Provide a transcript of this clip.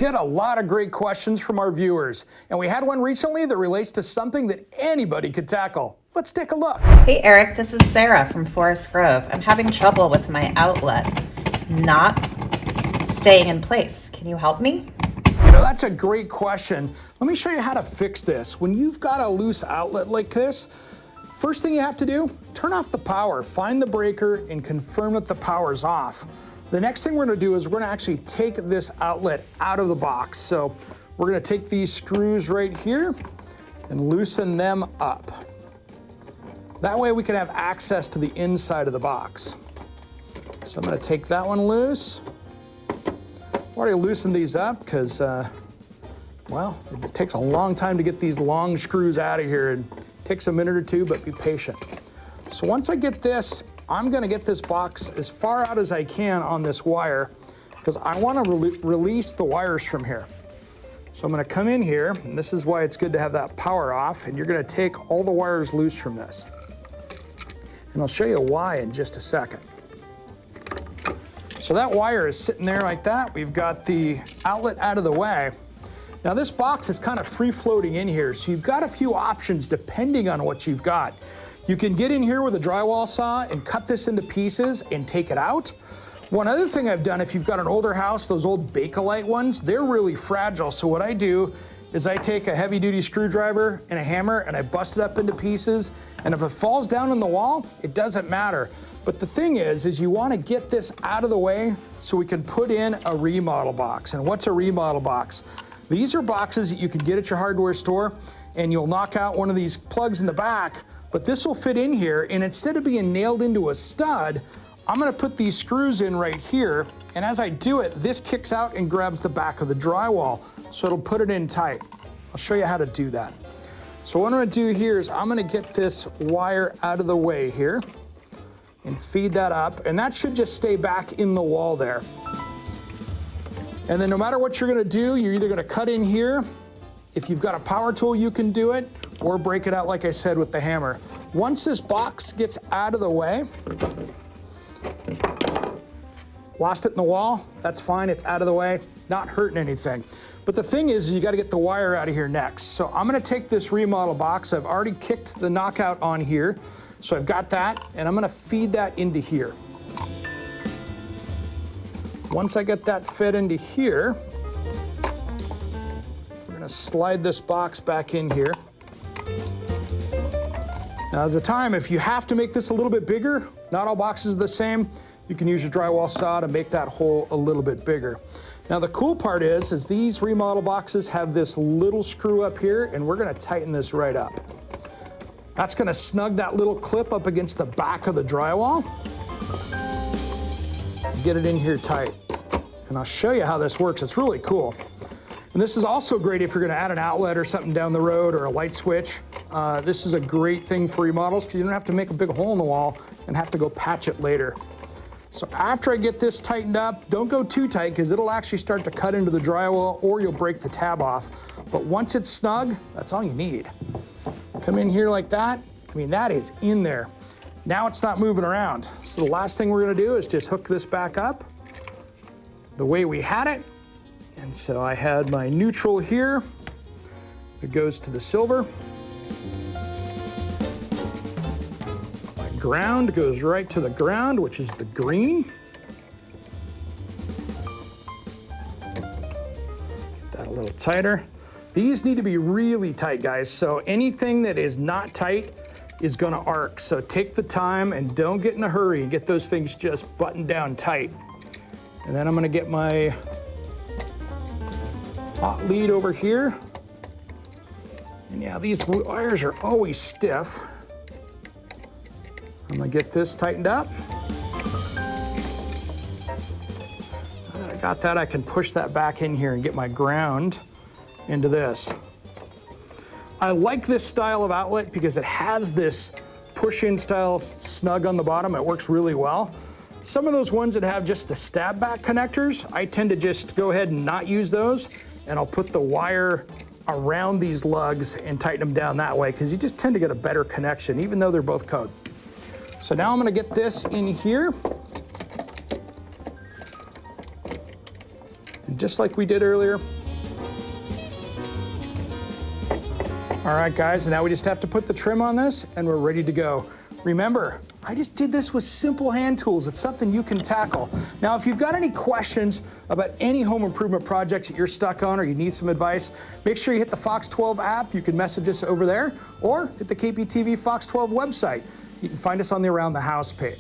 get a lot of great questions from our viewers, and we had one recently that relates to something that anybody could tackle. Let's take a look. Hey Eric, this is Sarah from Forest Grove. I'm having trouble with my outlet not staying in place. Can you help me? You know, that's a great question. Let me show you how to fix this. When you've got a loose outlet like this, first thing you have to do, turn off the power, find the breaker, and confirm that the power's off. The next thing we're gonna do is we're gonna actually take this outlet out of the box. So we're gonna take these screws right here and loosen them up. That way we can have access to the inside of the box. So I'm gonna take that one loose. I've already loosened these up because, well, it takes a long time to get these long screws out of here. It takes a minute or two, but be patient. So once I get this, I'm gonna get this box as far out as I can on this wire because I wanna release the wires from here. So I'm gonna come in here, and this is why it's good to have that power off, and you're gonna take all the wires loose from this. And I'll show you why in just a second. So that wire is sitting there like that. We've got the outlet out of the way. Now this box is kind of free floating in here, so you've got a few options depending on what you've got. You can get in here with a drywall saw and cut this into pieces and take it out. One other thing I've done, if you've got an older house, those old Bakelite ones, they're really fragile. So what I do is I take a heavy duty screwdriver and a hammer and I bust it up into pieces. And if it falls down on the wall, it doesn't matter. But the thing is you want to get this out of the way so we can put in a remodel box. And what's a remodel box? These are boxes that you can get at your hardware store, and you'll knock out one of these plugs in the back, but this will fit in here, and instead of being nailed into a stud, I'm gonna put these screws in right here, and as I do it, this kicks out and grabs the back of the drywall, so it'll put it in tight. I'll show you how to do that. So what I'm gonna do here is I'm gonna get this wire out of the way here and feed that up, and that should just stay back in the wall there. And then no matter what you're gonna do, you're either gonna cut in here. If you've got a power tool, you can do it, or break it out, like I said, with the hammer. Once this box gets out of the way, lost it in the wall, that's fine, it's out of the way, not hurting anything. But the thing is you gotta get the wire out of here next. So I'm gonna take this remodel box, I've already kicked the knockout on here, so I've got that, and I'm gonna feed that into here. Once I get that fed into here, we're gonna slide this box back in here. Now at the time, if you have to make this a little bit bigger, not all boxes are the same, you can use your drywall saw to make that hole a little bit bigger. Now the cool part is these remodel boxes have this little screw up here, and we're gonna tighten this right up. That's gonna snug that little clip up against the back of the drywall. Get it in here tight. And I'll show you how this works. It's really cool. And this is also great if you're gonna add an outlet or something down the road or a light switch. This is a great thing for remodels because you don't have to make a big hole in the wall and have to go patch it later. So after I get this tightened up, don't go too tight because it'll actually start to cut into the drywall or you'll break the tab off. But once it's snug, that's all you need. Come in here like that. I mean, that is in there. Now it's not moving around. So the last thing we're gonna do is just hook this back up the way we had it. And so I had my neutral here. It goes to the silver. My ground goes right to the ground, which is the green. Get that a little tighter. These need to be really tight, guys. So anything that is not tight is gonna arc. So take the time and don't get in a hurry and get those things just buttoned down tight. And then I'm gonna get my hot lead over here. And yeah, these wires are always stiff. I'm gonna get this tightened up. Now that I got that, I can push that back in here and get my ground into this. I like this style of outlet because it has this push-in style snug on the bottom. It works really well. Some of those ones that have just the stab back connectors, I tend to just go ahead and not use those, and I'll put the wire around these lugs and tighten them down that way because you just tend to get a better connection, even though they're both code. So now I'm gonna get this in here. just like we did earlier. All right, guys, and now we just have to put the trim on this and we're ready to go. Remember, I just did this with simple hand tools. It's something you can tackle. Now, if you've got any questions about any home improvement projects that you're stuck on or you need some advice, make sure you hit the Fox 12 app. You can message us over there or hit the KPTV Fox 12 website. You can find us on the Around the House page.